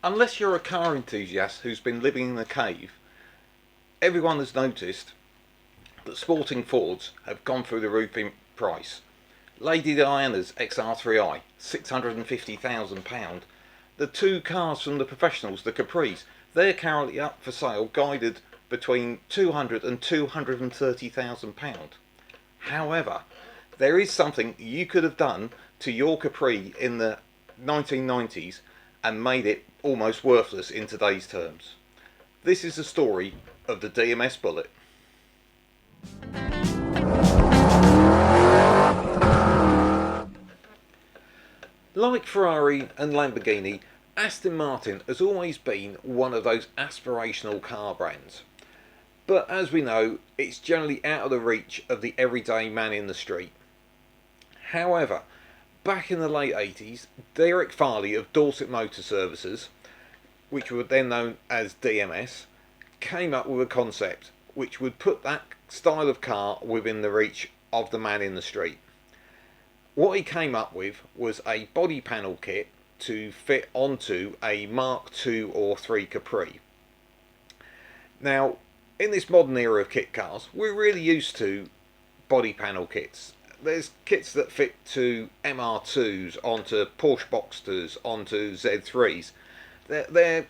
Unless you're a car enthusiast who's been living in a cave, everyone has noticed that sporting Fords have gone through the roof in price. Lady Diana's XR3i, £650,000. The two cars from the professionals, the Capris, they're currently up for sale, guided between £200,000 and £230,000. However, there is something you could have done to your Capri in the 1990s and made it almost worthless in today's terms. This is the story of the DMS Bullitt. Like Ferrari and Lamborghini, Aston Martin has always been one of those aspirational car brands. But as we know, it's generally out of the reach of the everyday man in the street. However, back in the late 80s, Derek Farley of Dorset Motor Services, which were then known as DMS, came up with a concept which would put that style of car within the reach of the man in the street. What he came up with was a body panel kit to fit onto a Mark II or III Capri. Now, in this modern era of kit cars, we're really used to body panel kits. There's kits that fit to MR2s, onto Porsche Boxsters, onto Z3s. They're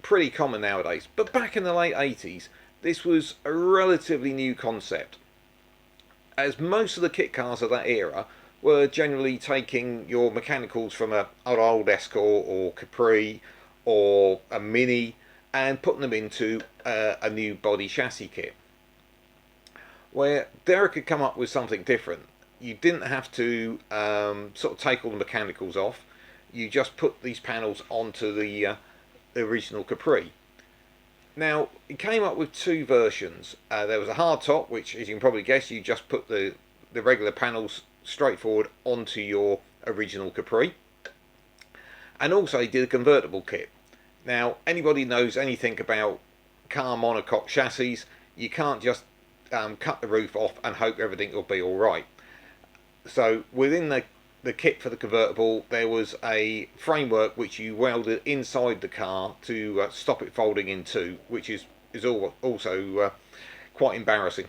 pretty common nowadays. But back in the late 80s, this was a relatively new concept, as most of the kit cars of that era were generally taking your mechanicals from an old Escort or Capri or a Mini and putting them into a new body chassis kit. Where Derek had come up with something different. You didn't have to sort of take all the mechanicals off. You just put these panels onto the original Capri. Now, he came up with two versions. There was a hard top, which, as you can probably guess, you just put the regular panels straightforward onto your original Capri. And also he did a convertible kit. Now, anybody knows anything about car monocoque chassis, you can't just cut the roof off and hope everything will be alright. So within the kit for the convertible, there was a framework which you welded inside the car to stop it folding in two, which is also quite embarrassing.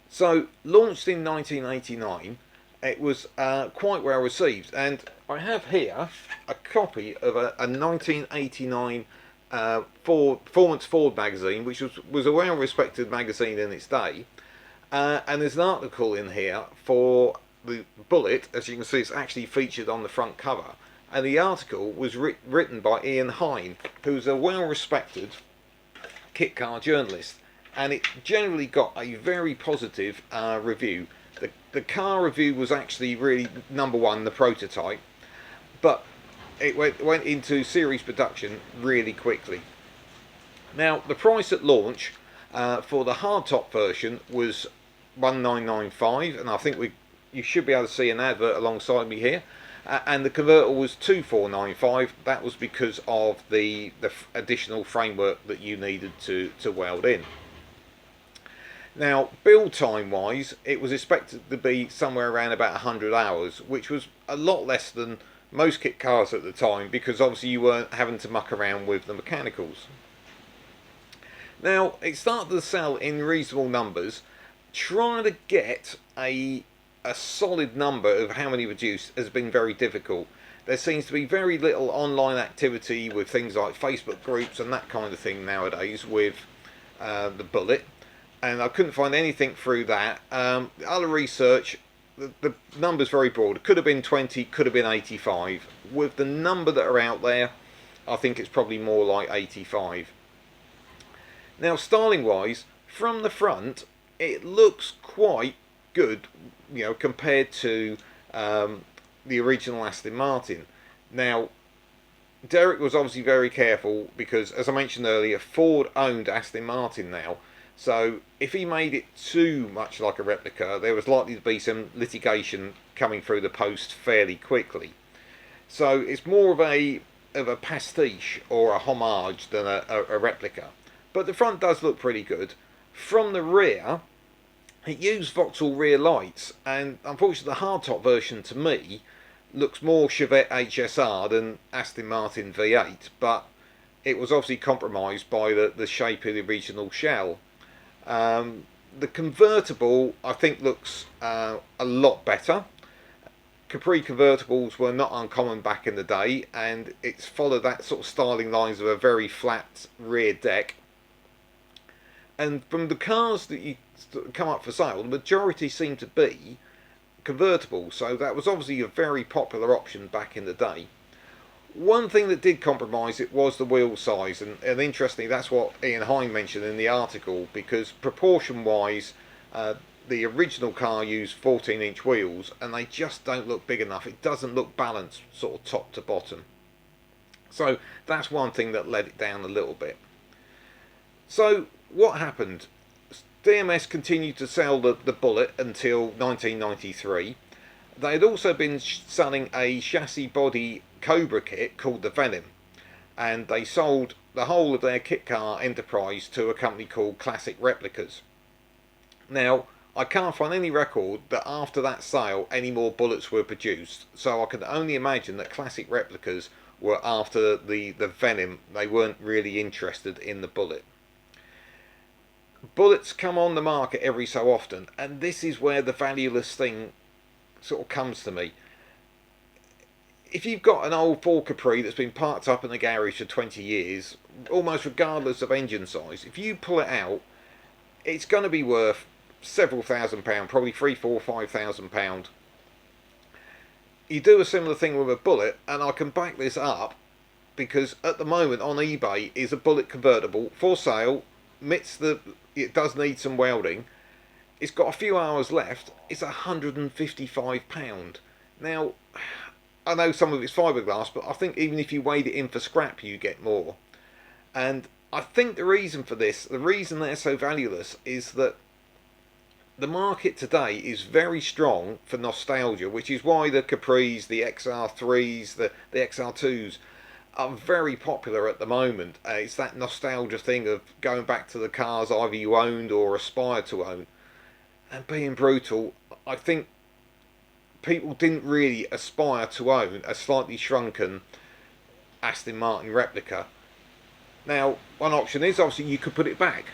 So, launched in 1989, it was quite well received, and I have here a copy of a 1989 Performance Ford magazine, which was a well-respected magazine in its day, and there's an article in here for the Bullitt. As you can see, it's actually featured on the front cover, and the article was written by Ian Hine, who's a well-respected kit car journalist. And it generally got a very positive review. The car review was actually really number one, the prototype, but it went into series production really quickly. Now, the price at launch for the hardtop version was $1,995, and I think you should be able to see an advert alongside me here. And the convertible was $2,495. That was because of the additional framework that you needed to weld in. Now, build time wise, it was expected to be somewhere around about 100 hours, which was a lot less than most kit cars at the time, because obviously you weren't having to muck around with the mechanicals. Now, it started to sell in reasonable numbers. Trying to get a solid number of how many produced has been very difficult. There seems to be very little online activity with things like Facebook groups and that kind of thing nowadays with the Bullitt. And I couldn't find anything through that. Other research, the number's very broad. It could have been 20, could have been 85. With the number that are out there, I think it's probably more like 85. Now, styling wise, from the front, it looks quite good, you know, compared to the original Aston Martin. Now, Derek was obviously very careful because, as I mentioned earlier, Ford owned Aston Martin now. So if he made it too much like a replica, there was likely to be some litigation coming through the post fairly quickly. So it's more of a pastiche or a homage than a replica. But the front does look pretty good. From the rear, it used Vauxhall rear lights, and unfortunately the hardtop version to me looks more Chevette HSR than Aston Martin V8, but it was obviously compromised by the shape of the original shell. The convertible, I think, looks a lot better. Capri convertibles were not uncommon back in the day, and it's followed that sort of styling lines of a very flat rear deck. And from the cars that you come up for sale, the majority seem to be convertible, so that was obviously a very popular option back in the day. One thing that did compromise it was the wheel size, and interestingly that's what Ian Hine mentioned in the article, because proportion wise the original car used 14-inch wheels and they just don't look big enough. It doesn't look balanced sort of top to bottom, so that's one thing that let it down a little bit. So what happened? DMS continued to sell the Bullitt until 1993. They had also been selling a chassis body Cobra kit called the Venom, and they sold the whole of their kit car enterprise to a company called Classic Replicas. Now, I can't find any record that after that sale any more Bullets were produced, so I can only imagine that Classic Replicas were after the Venom. They weren't really interested in the Bullitt. Bullets come on the market every so often, and this is where the valueless thing sort of comes to me. If you've got an old Ford Capri that's been parked up in the garage for 20 years, almost regardless of engine size, if you pull it out, it's going to be worth several £1,000s, probably £3,000, £4,000, £5,000. You do a similar thing with a Bullitt, and I can back this up because at the moment on eBay is a Bullitt convertible for sale. It does need some welding. It's got a few hours left. It's £155. Now, I know some of it's fiberglass, but I think even if you weighed it in for scrap, you get more. And I think the reason for this, the reason they're so valueless, is that the market today is very strong for nostalgia, which is why the Capris, the XR3s, the XR2s are very popular at the moment. It's that nostalgia thing of going back to the cars either you owned or aspired to own. And being brutal, I think people didn't really aspire to own a slightly shrunken Aston Martin replica. Now, one option is obviously you could put it back.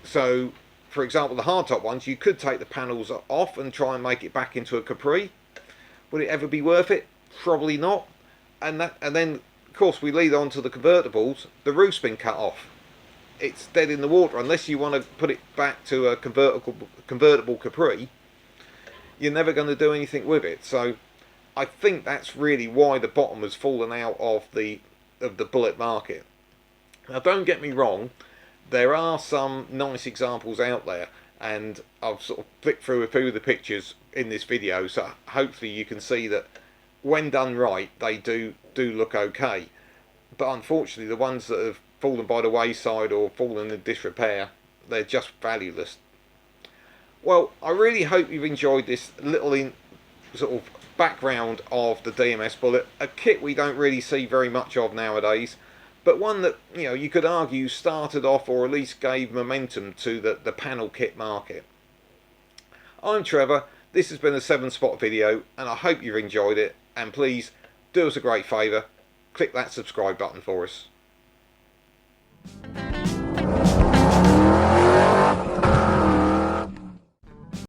So, for example, the hardtop ones, you could take the panels off and try and make it back into a Capri. Would it ever be worth it? Probably not. And then, of course, we lead on to the convertibles. The roof's been cut off. It's dead in the water. Unless you want to put it back to a convertible Capri, you're never going to do anything with it. So I think that's really why the bottom has fallen out of the Bullitt market. Now, don't get me wrong, there are some nice examples out there, and I've sort of flicked through a few of the pictures in this video, so hopefully you can see that when done right they do look okay. But unfortunately the ones that have fallen by the wayside or fallen in disrepair, they're just valueless. Well, I really hope you've enjoyed this little sort of background of the DMS Bullitt, a kit we don't really see very much of nowadays, but one that, you know, you could argue started off or at least gave momentum to the panel kit market. I'm Trevor, this has been a 7-spot video, and I hope you've enjoyed it, and please do us a great favour, click that subscribe button for us.